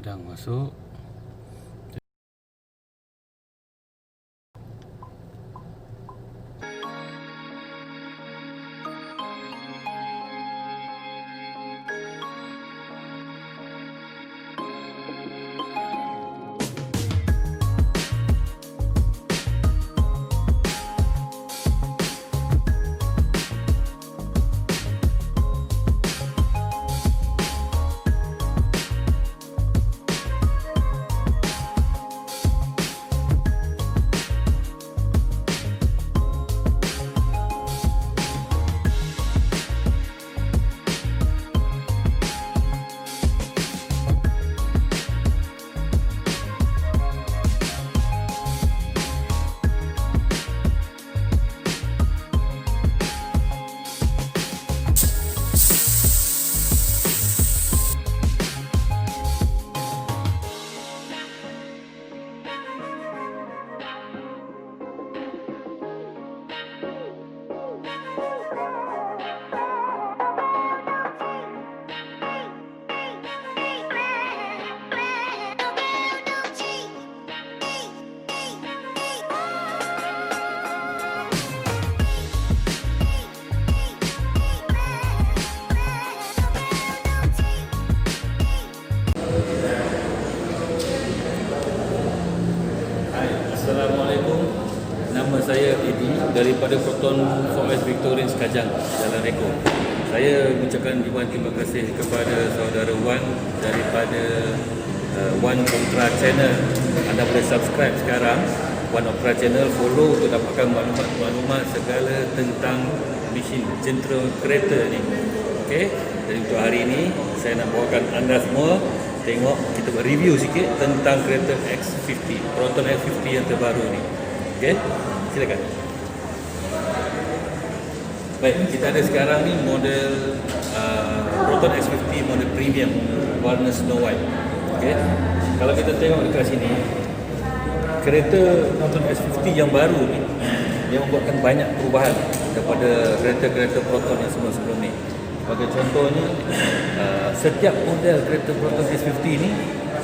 sedang masuk. Assalamualaikum. Nama saya Edi daripada Proton 4S Victorian Sekajang, Jalan Reko. Saya mengucapkan ribuan terima kasih kepada saudara Wan daripada Wan Opera Channel. Anda boleh subscribe sekarang Wan Opera Channel, follow untuk dapatkan maklumat-maklumat segala tentang mesin jentera kereta ni. Okey, jadi untuk hari ini saya nak bawakan anda semua tengok, kita buat review sikit tentang kereta X50, Proton X50 yang terbaru ni. Okey, silakan. Baik, kita ada sekarang ni model Proton X50 model premium warna Snow White. Okey, kalau kita tengok dekat sini, kereta Proton X50 yang baru ni dia membuatkan banyak perubahan daripada kereta-kereta Proton yang sebelum-sebelum ni. Sebagai contohnya, setiap model kereta Proton S50 ni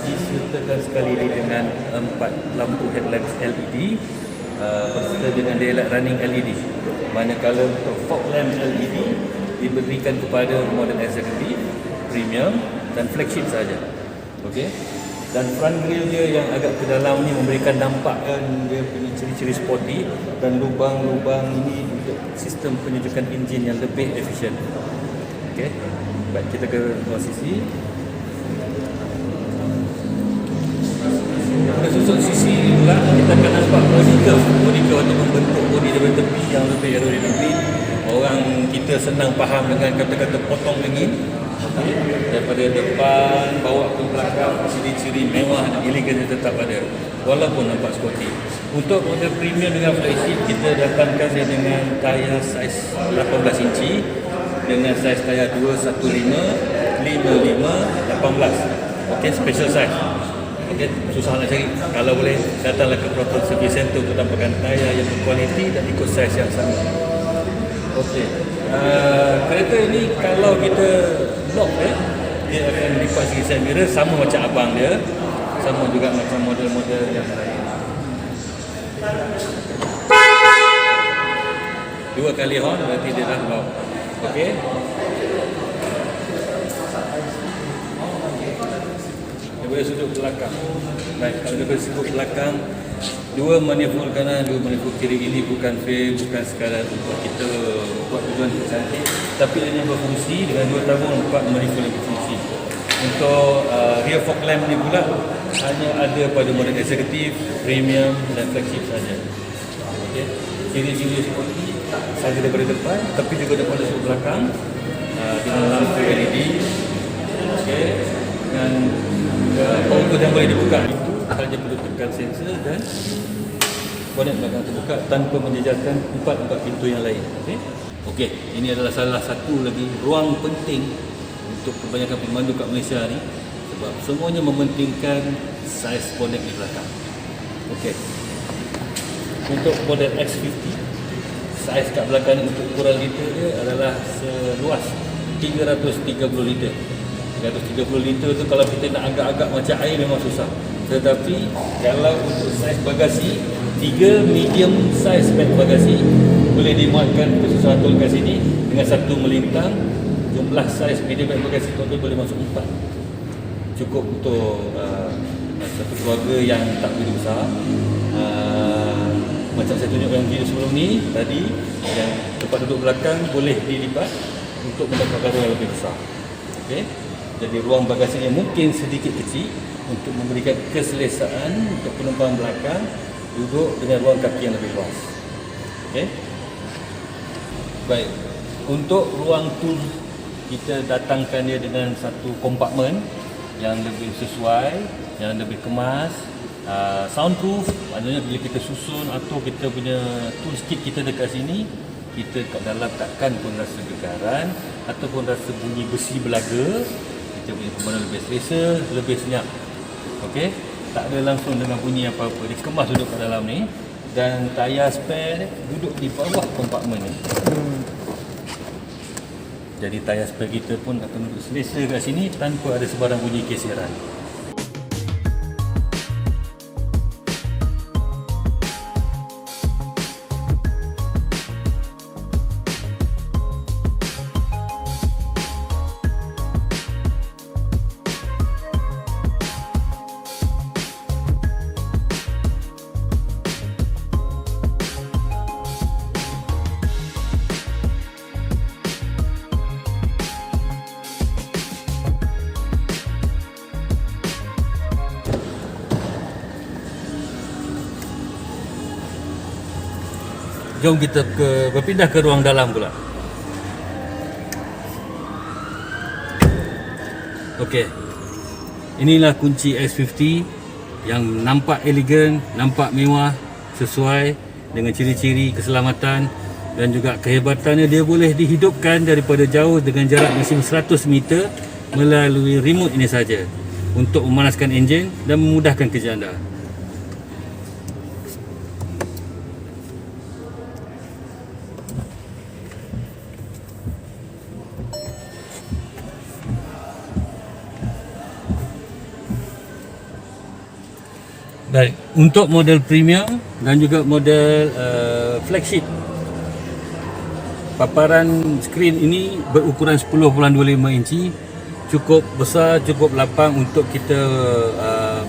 disertakan sekali dengan 4 lampu headlamps LED berserta dengan daylight running LED. Manakala untuk fog lamp LED diberikan kepada model executive, premium dan flagship saja. Okey. Dan front grille dia yang agak ke dalam ni memberikan nampakkan dia punya ciri-ciri sporty, dan lubang-lubang ini untuk sistem penyejukan enjin yang lebih efisien. Okey, baik, kita ke posisi. Pada susun sisi pula kita akan nampak body curve ataupun bentuk body daripada tepi yang lebih aerodinamik. Orang kita senang faham dengan kata-kata potong angin. Okay. Daripada depan bawa ke belakang, ciri-ciri mewah dan elegan yang tetap ada walaupun nampak sporty. Untuk model premium dengan flagship, kita datangkan dia dengan tayar saiz 18 inci dengan saiz tayar 215, 55, 18. Okey, special size. Okey, susah nak cari. Kalau boleh, datanglah ke Proton Service Center untuk dapatkan tayar yang berkualiti dan ikut saiz yang sama. Okey. Kereta ini kalau kita lock dia akan lipat segi side mirror sama macam abang dia, sama juga macam model-model yang lain. 2 kali horn berarti dia dah lock. Okey. Daripada sudut belakang. Baik, kalau daripada sudut belakang, 2 manifold kanan, 2 manifold kiri. Ini bukan frame, bukan sekadar untuk kita buat tujuan cantik, tapi ini berfungsi dengan 2 tabung 4 manifold yang berfungsi. Untuk rear fog lamp ni pula hanya ada pada model eksekutif, premium dan flagship saja. Okey, ciri-ciri seperti saja daripada depan, tapi juga daripada sudut belakang dengan lampu LED. Okey, dan auto yang boleh dibuka itu hanya perlu tekan sensor dan bonet belakang terbuka tanpa menjejalkan 4 pintu yang lain. Okey, ini adalah salah satu lagi ruang penting untuk kebanyakan pemandu kat Malaysia ni, sebab semuanya mementingkan saiz bonet di belakang. Okey, untuk model X50, saiz kat belakang untuk ukuran liter dia adalah seluas 330 liter. 330 liter tu kalau kita nak agak-agak macam air memang susah. Tetapi kalau untuk saiz bagasi, 3 medium size beg bagasi boleh dimuatkan ke sesuatu kat sini dengan satu melintang. Jumlah saiz medium beg bagasi total boleh masuk 4. Cukup untuk satu keluarga yang tak begitu besar. Macam saya tunjuk yang video sebelum ni tadi, yang tempat duduk belakang boleh dilipat untuk mendapatkan ruang yang lebih besar. Okey. Jadi ruang bagasinya mungkin sedikit kecil untuk memberikan keselesaan untuk penumpang belakang duduk dengan ruang kaki yang lebih luas. Okey. Baik. Untuk ruang tu kita datangkan dia dengan satu kompartmen yang lebih sesuai, yang lebih kemas, soundproof. Maknanya bila kita susun atau kita punya tools kit kita dekat sini, kita kat dalam takkan pun rasa getaran ataupun rasa bunyi besi belaga. Kita punya pemandangan lebih selesa, lebih senyap. Okey, tak ada langsung dengan bunyi apa-apa. Dikemas duduk kat dalam ni, dan tayar spare duduk di bawah kompartmen ni. Jadi tayar spare kita pun akan duduk selesa kat sini tanpa ada sebarang bunyi geseran. Jom kita berpindah ke ruang dalam pula. Okey. Inilah kunci X50 yang nampak elegan, nampak mewah, sesuai dengan ciri-ciri keselamatan dan juga kehebatannya. Dia boleh dihidupkan daripada jauh dengan jarak maksimum 100 meter melalui remote ini saja untuk memanaskan enjin dan memudahkan kerja anda. Baik, untuk model premium dan juga model flagship, paparan skrin ini berukuran 10.25 inci, cukup besar, cukup lapang untuk kita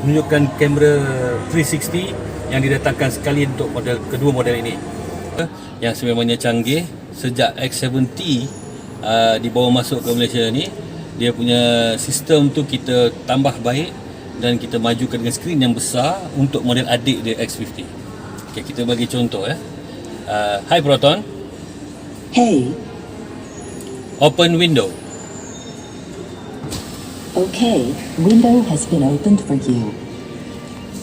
menunjukkan kamera 360 yang didatangkan sekali untuk model kedua model ini. Yang sebenarnya canggih sejak X7T dibawa masuk ke Malaysia ni, dia punya sistem tu kita tambah baik dan kita majukan dengan skrin yang besar untuk model adik dia X50. Okay, kita bagi contoh ya. Hi Proton. Hey. Open window. Okay, window has been opened for you.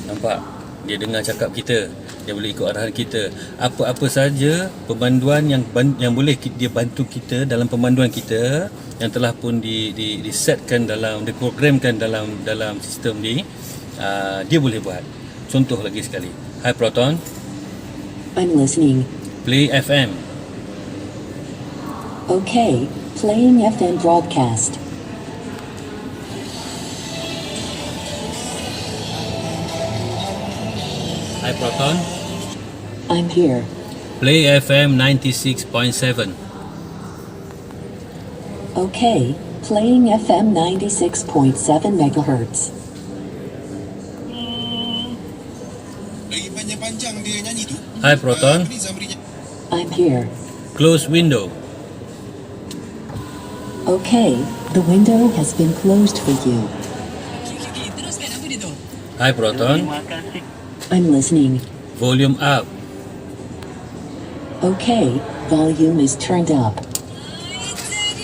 Nampak? Dia dengar cakap kita. Dia boleh ikut arahan kita. Apa-apa saja pemanduan yang boleh dia bantu kita dalam pemanduan kita yang telah pun disetkan dalam, diprogramkan dalam sistem ni, dia boleh buat. Contoh lagi sekali. Hi Proton. I'm listening. Play FM. Okay, playing FM broadcast. Hi Proton. I'm here. Play FM 96.7. Okay, playing FM 96.7 megahertz. Lagi panjang-panjang dia nyanyi tu. Hi Proton. I'm here. Close window. Okay, the window has been closed for you. Teruskan apa dia tu? Hi Proton. I'm listening. Volume up. Okay, volume is turned up.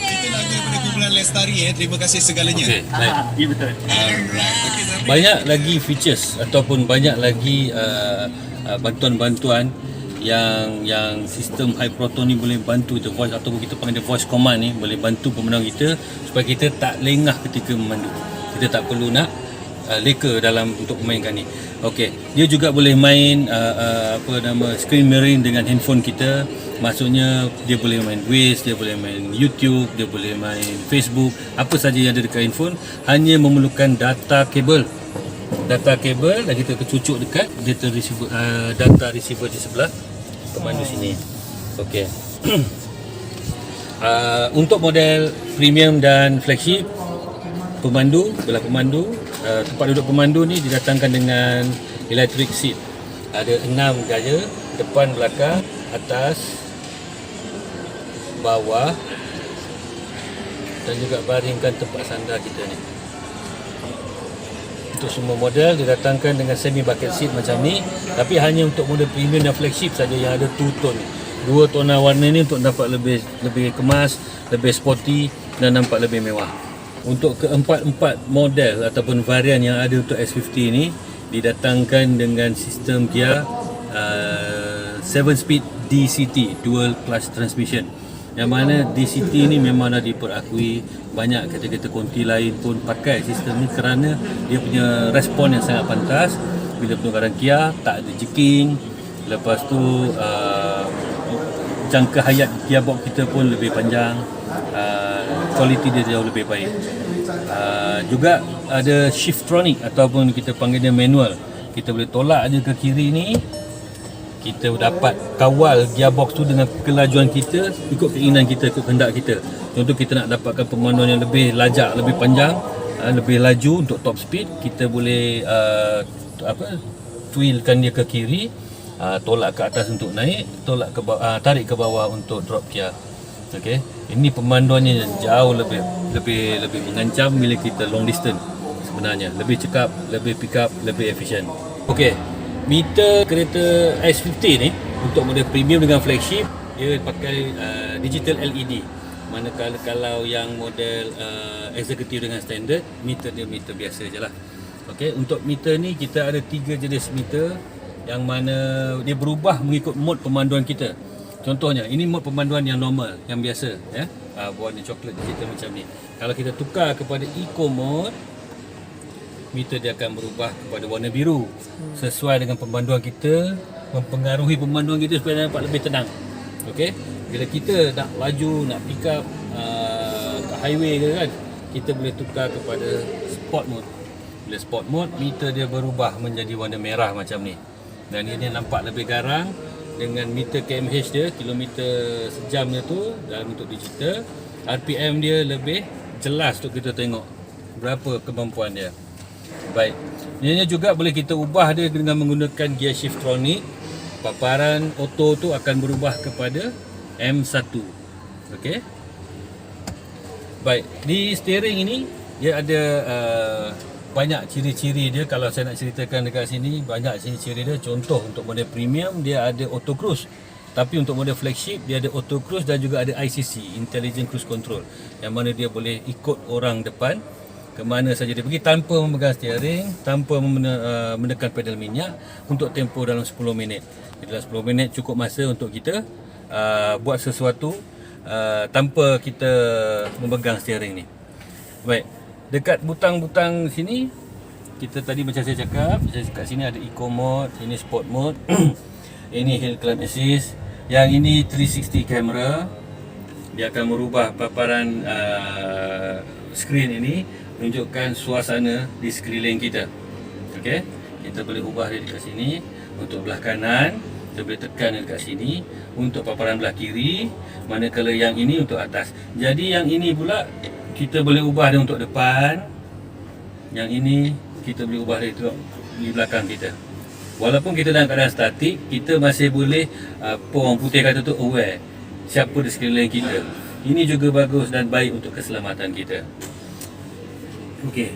Itu lagu daripada kumpulan Lestari Terima kasih segalanya. Okey, baik. Ya betul. Alright. Okay, Zamri. Banyak lagi features ataupun banyak lagi bantuan-bantuan yang sistem Hi Proton ni boleh bantu kita, voice ataupun kita panggil dia voice command ni, boleh bantu pemandu kita supaya kita tak lengah ketika memandu. Kita tak perlu nak leka dalam untuk memainkan ni. Okey, dia juga boleh main screen mirroring dengan handphone kita. Maksudnya dia boleh main Waze, dia boleh main YouTube, dia boleh main Facebook, apa saja yang ada dekat handphone, hanya memerlukan data kabel. Data kabel dan kita cucuk dekat data receiver di sebelah pemandu sini. Okey. Untuk model premium dan flagship, tempat duduk pemandu ni didatangkan dengan electric seat. Ada 6 gaya, depan, belakang, atas, bawah, dan juga baringkan tempat sandar kita ni. Untuk semua model didatangkan dengan semi bucket seat macam ni, tapi hanya untuk model premium dan flagship saja yang ada two tone ni. Dua tona warna ni untuk dapat lebih kemas, lebih sporty dan nampak lebih mewah. Untuk keempat-empat model ataupun varian yang ada untuk S50 ni didatangkan dengan sistem gear 7-speed DCT, dual clutch transmission. Yang mana DCT ni memang dah diperakui, banyak kereta-kereta konti lain pun pakai sistem ni kerana dia punya respon yang sangat pantas. Bila penukaran gear tak ada jerking, lepas tu jangka hayat gearbox kita pun lebih panjang, kualiti dia jauh lebih baik. Juga ada shiftronic ataupun kita panggil dia manual. Kita boleh tolak aja ke kiri ni, kita dapat kawal gearbox tu dengan kelajuan kita, ikut keinginan kita, ikut kehendak kita. Contoh kita nak dapatkan pemanduan yang lebih lajak, lebih panjang, lebih laju untuk top speed, kita boleh twirlkan dia ke kiri, tolak ke atas untuk naik, tolak ke bawah, tarik ke bawah untuk drop gear. Okey, ini pemanduannya jauh lebih mengancam bila kita long distance sebenarnya. Lebih cekap, lebih pick up, lebih efisien. Okey, meter kereta S50 ni untuk model premium dengan flagship dia pakai digital LED. Manakala kalau yang model executive dengan standard, meter dia meter biasa je lah. Okey, untuk meter ni kita ada 3 jenis meter yang mana dia berubah mengikut mod pemanduan kita. Contohnya, ini mod pemanduan yang normal, yang biasa, ya. Warna coklat kita macam ni. Kalau kita tukar kepada eco mode, meter dia akan berubah kepada warna biru. Sesuai dengan pemanduan kita, mempengaruhi pemanduan kita supaya nampak lebih tenang. Okey, bila kita nak laju, nak pick up kat highway ke kan, kita boleh tukar kepada sport mode. Bila sport mode, meter dia berubah menjadi warna merah macam ni. Dan ini nampak lebih garang. Dengan meter kmh dia, kilometer sejam dia tu dalam bentuk digital, RPM dia lebih jelas untuk kita tengok berapa kemampuan dia. Baik, ini juga boleh kita ubah dia dengan menggunakan gear shiftronic. Paparan auto tu akan berubah kepada M1. Okey. Baik, di steering ini dia ada banyak ciri-ciri dia. Kalau saya nak ceritakan dekat sini, banyak ciri-ciri dia. Contoh, untuk model premium dia ada auto cruise, tapi untuk model flagship dia ada auto cruise dan juga ada ICC, Intelligent Cruise Control, yang mana dia boleh ikut orang depan ke mana saja dia pergi tanpa memegang steering, tanpa menekan pedal minyak, untuk tempoh dalam 10 minit. Dalam 10 minit cukup masa untuk kita buat sesuatu tanpa kita memegang steering ni. Baik, dekat butang-butang sini, kita tadi macam saya cakap, kat sini ada eco mode, ini sport mode, ini hill climb assist, yang ini 360 camera. Dia akan merubah paparan skrin ini, menunjukkan suasana di sekeliling kita. Okey, kita boleh ubah dia dekat sini. Untuk belah kanan, kita boleh tekan dekat sini. Untuk paparan belah kiri, manakala yang ini untuk atas. Jadi yang ini pula kita boleh ubah dia untuk depan. Yang ini kita boleh ubah dia untuk di belakang kita. Walaupun kita dalam keadaan statik, kita masih boleh orang putih kata tu aware siapa di sekeliling kita. Ini juga bagus dan baik untuk keselamatan kita. Okey.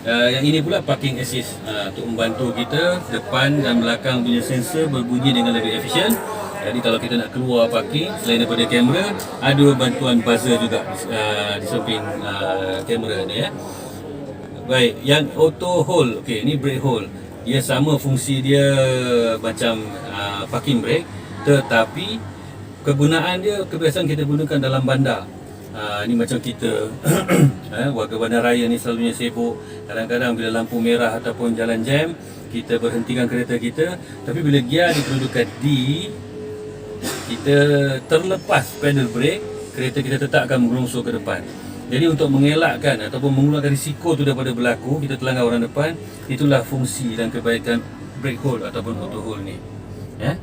Yang ini pula parking assist, untuk membantu kita depan dan belakang punya sensor berbunyi dengan lebih efisien. Jadi kalau kita nak keluar parking, selain daripada kamera, ada bantuan buzzer juga di samping kamera ni, ya. Baik, yang auto hold, okey, ni brake hold. Dia sama fungsi dia macam parking brake, tetapi kegunaan dia kebiasaan kita gunakan dalam bandar. Ni macam kita warga bandaraya ni selalunya sibuk. Kadang-kadang bila lampu merah ataupun jalan jam, kita berhentikan kereta kita. Tapi bila gear di kedudukan D, kita terlepas pedal brake, kereta kita tetap akan mengerungsur ke depan. Jadi untuk mengelakkan ataupun mengurangkan risiko tu daripada berlaku, kita terlanggar orang depan, itulah fungsi dan kebaikan brake hold ataupun auto hold ni. Ya.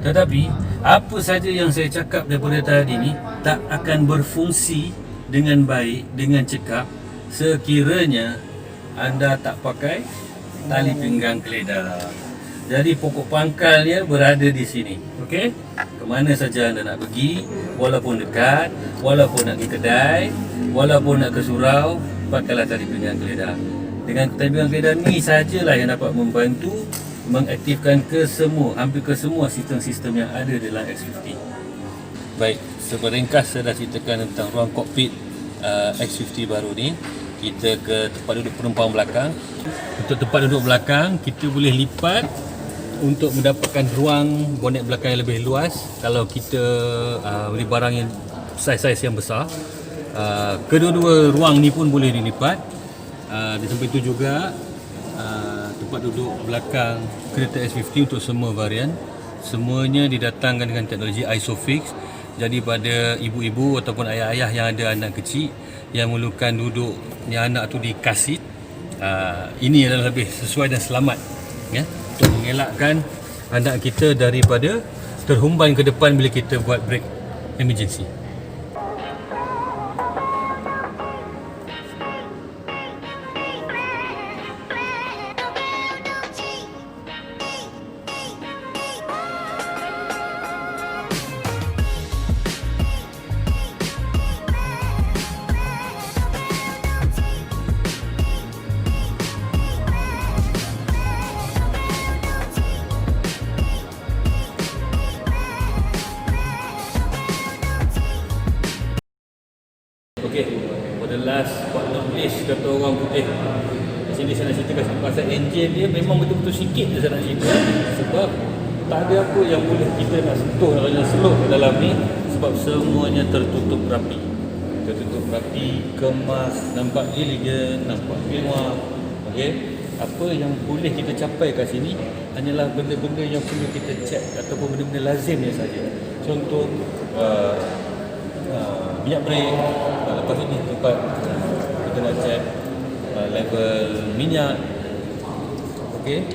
Tetapi apa saja yang saya cakap daripada tadi ni tak akan berfungsi dengan baik, dengan cekap sekiranya anda tak pakai tali pinggang keledar. Jadi pokok pangkalnya berada di sini. Okey? Ke mana saja anda nak pergi, walaupun dekat, walaupun nak pergi kedai, walaupun nak ke surau, pakailah tali pinggang keledar. Dengan tali pinggang keledar ni sajalah yang dapat membantu mengaktifkan hampir ke semua sistem-sistem yang ada dalam X50. Baik, seringkas saya dah ceritakan tentang ruang kokpit X50 baru ni. Kita ke tempat duduk penumpang belakang. Untuk tempat duduk belakang, kita boleh lipat untuk mendapatkan ruang bonet belakang yang lebih luas. Kalau kita beli barang yang saiz-saiz yang besar, kedua-dua ruang ni pun boleh dilipat. Di samping itu juga tempat duduk belakang kereta S50 untuk semua varian, semuanya didatangkan dengan teknologi ISOFIX. Jadi pada ibu-ibu ataupun ayah-ayah yang ada anak kecil yang memerlukan duduk yang anak tu di car seat, ini adalah lebih sesuai dan selamat, ya, untuk mengelakkan anak kita daripada terhumban ke depan bila kita buat brake emergency. Okey, for the last but not least, kata orang putih. Di sini saya nak ceritakan pasal enjin dia memang betul-betul sikit je saya nak cerita. Sebab tak ada apa yang boleh kita nak sentuh atau selok ke dalam ni. Sebab semuanya tertutup rapi. Tertutup rapi, kemas, nampak elegant, nampak mewah. Okey, apa yang boleh kita capai kat sini hanyalah benda-benda yang perlu kita cek ataupun benda-benda lazimnya saja. Contoh minyak brake, lepas ini tempat kita nak cek level minyak. Okey,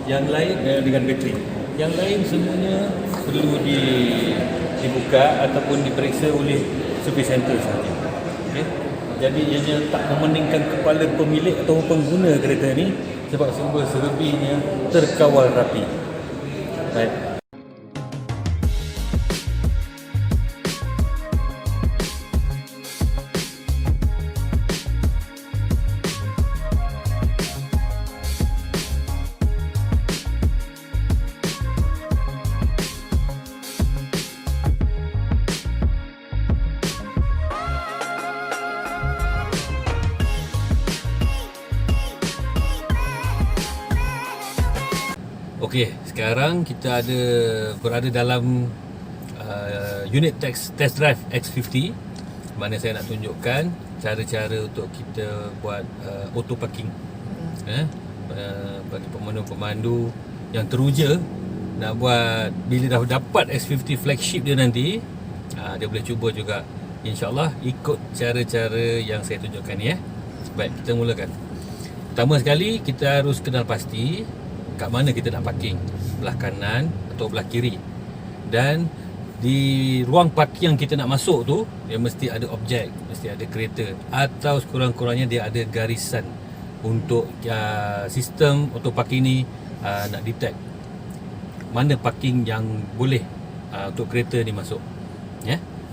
yang lain dengan bateri, yang lain semuanya perlu dibuka ataupun diperiksa oleh service center sahaja. Okey, jadi ianya tak memeningkan kepala pemilik atau pengguna kereta ni, sebab semua selebihnya terkawal rapi. Baik. Okey, sekarang kita berada dalam unit test drive X50, mana saya nak tunjukkan cara-cara untuk kita buat auto parking. Bagi pemandu-pemandu yang teruja nak buat, bila dah dapat X50 flagship dia nanti, dia boleh cuba juga, insyaAllah ikut cara-cara yang saya tunjukkan ni. Baik, kita mulakan. Pertama sekali, kita harus kenal pasti kat mana kita nak parking, belah kanan atau belah kiri. Dan di ruang parking yang kita nak masuk tu, dia mesti ada objek, mesti ada kereta, atau sekurang-kurangnya dia ada garisan untuk sistem auto parking ni nak detect mana parking yang boleh untuk kereta ni masuk.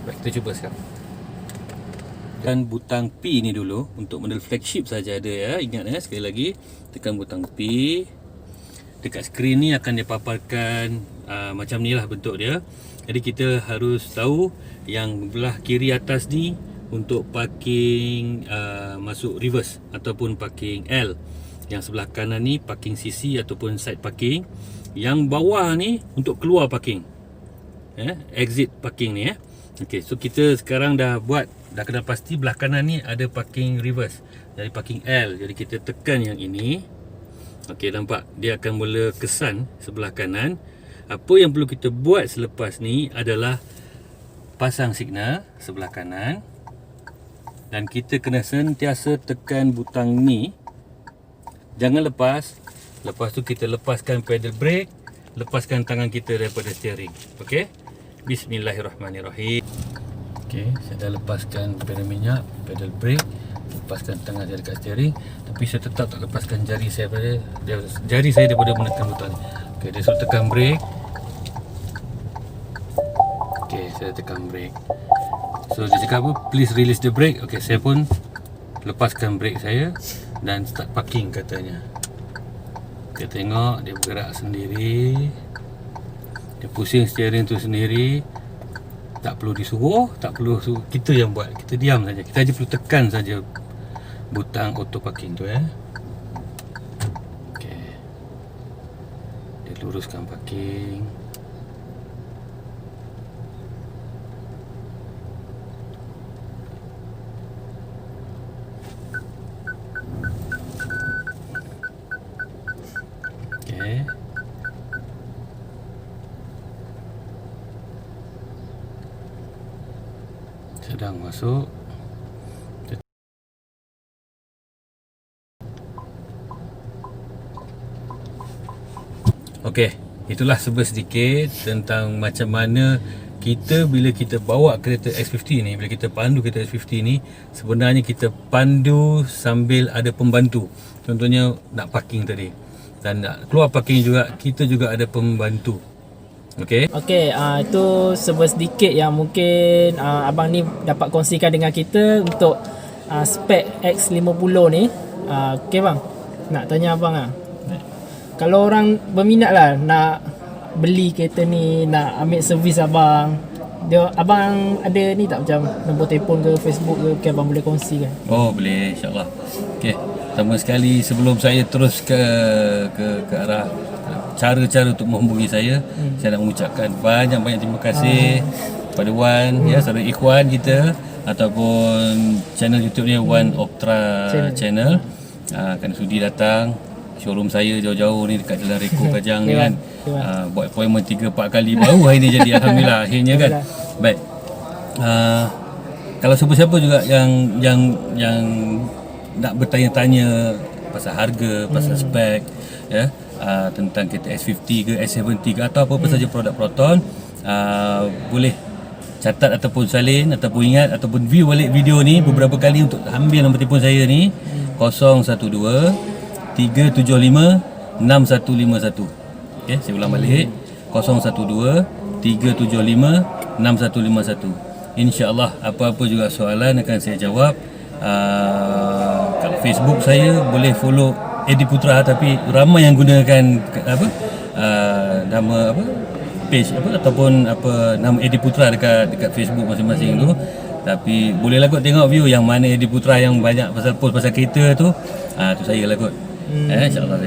Baik, kita cuba sekarang. Tekan butang P ni dulu untuk model flagship saja ada, ya. Ingat, sekali lagi tekan butang P. Dekat skrin ni akan dipaparkan macam ni lah bentuk dia. Jadi kita harus tahu yang belah kiri atas ni untuk parking masuk reverse ataupun parking L. Yang sebelah kanan ni parking CC ataupun side parking. Yang bawah ni untuk keluar parking, exit parking ni. Okey, so kita sekarang dah kena pasti belah kanan ni ada parking reverse. Jadi parking L. Jadi kita tekan yang ini. Okey, nampak dia akan mula kesan sebelah kanan. Apa yang perlu kita buat selepas ni adalah pasang signal sebelah kanan. Dan kita kena sentiasa tekan butang ni. Jangan lepas. Lepas tu kita lepaskan pedal brake, lepaskan tangan kita daripada steering. Okey? Bismillahirrahmanirrahim. Okey, saya dah lepaskan pedal minyak, pedal brake, lepaskan tangan saya dekat steering, tapi saya tetap tak lepaskan jari saya daripada menekan butang ni. Okey, dia suruh tekan brake. Okey, saya tekan brake. So dia cakap apa? Please release the brake. Okey, saya pun lepaskan brake saya dan start parking katanya. Kita tengok dia bergerak sendiri. Dia pusing steering tu sendiri. Tak perlu disuruh, tak perlu suruh. Kita yang buat, kita diam saja. Kita hanya perlu tekan saja butang auto parking tu Okey. Dia luruskan parking. Okey. Sedang masuk. Okey, itulah sedikit tentang macam mana kita bila kita bawa kereta X50 ni, bila kita pandu kereta X50 ni, sebenarnya kita pandu sambil ada pembantu. Contohnya nak parking tadi. Dan nak keluar parking juga, kita juga ada pembantu. Okey. Okey, itu sedikit yang mungkin abang ni dapat kongsikan dengan kita untuk spek X50 ni. Okey bang, nak tanya abang kalau orang berminat lah nak beli kereta ni, nak ambil servis abang, abang ada ni tak macam nombor telefon ke Facebook ke abang boleh kongsikan? Oh boleh, insyaAllah. Okey, pertama sekali sebelum saya terus ke arah cara-cara untuk menghubungi saya nak mengucapkan banyak-banyak terima kasih kepada Wan, saudara Ikhwan kita, ataupun channel YouTube ni Wan Optra Channel. Kerana sudi datang showroom saya jauh-jauh ni dekat Jalan Reko Kajang ni kan. Buat appointment 3-4 kali baru hari ni jadi, alhamdulillah akhirnya kan. Baik. Kalau siapa-siapa juga yang nak bertanya-tanya pasal harga, pasal spek tentang kereta S50 ke S70 ke atau apa-apa saja produk Proton, boleh catat ataupun salin ataupun ingat ataupun view balik video ni beberapa kali untuk ambil nombor telefon saya ni 012 375 6151. Okey, saya ulang balik 012 375 6151. InsyaAllah apa-apa juga soalan akan saya jawab. Kalau Facebook saya boleh follow Edi Putra, tapi ramai yang gunakan nama page ataupun nama Edi Putra dekat Facebook masing-masing tu. Tapi bolehlah kot tengok view yang mana Edi Putra yang banyak post pasal kereta tu. Tu saya lah kot. InsyaAllah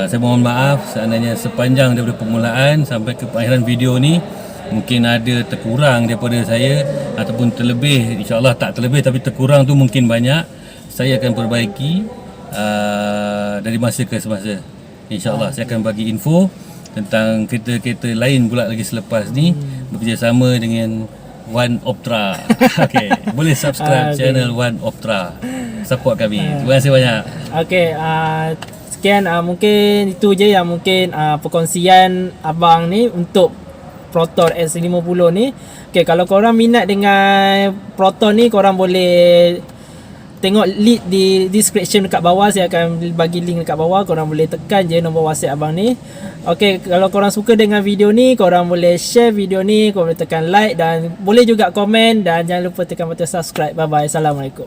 saya mohon maaf seandainya sepanjang daripada permulaan sampai ke akhiran video ni mungkin ada terkurang daripada saya ataupun terlebih. InsyaAllah tak terlebih, tapi terkurang tu mungkin banyak. Saya akan perbaiki dari masa ke semasa. InsyaAllah saya akan bagi info tentang kereta-kereta lain pula lagi selepas ni, bekerjasama dengan Wan Optra. Okey, boleh subscribe channel Wan Optra. Support kami. Terima kasih banyak. Okey, sekian mungkin itu je yang mungkin perkongsian abang ni untuk Proton S50 ni. Okey, kalau korang minat dengan Proton ni, korang boleh tengok link di description dekat bawah. Saya akan bagi link dekat bawah. Korang boleh tekan je nombor WhatsApp abang ni. Okey, kalau korang suka dengan video ni, korang boleh share video ni, korang boleh tekan like dan boleh juga komen, dan jangan lupa tekan button subscribe. Bye bye. Assalamualaikum.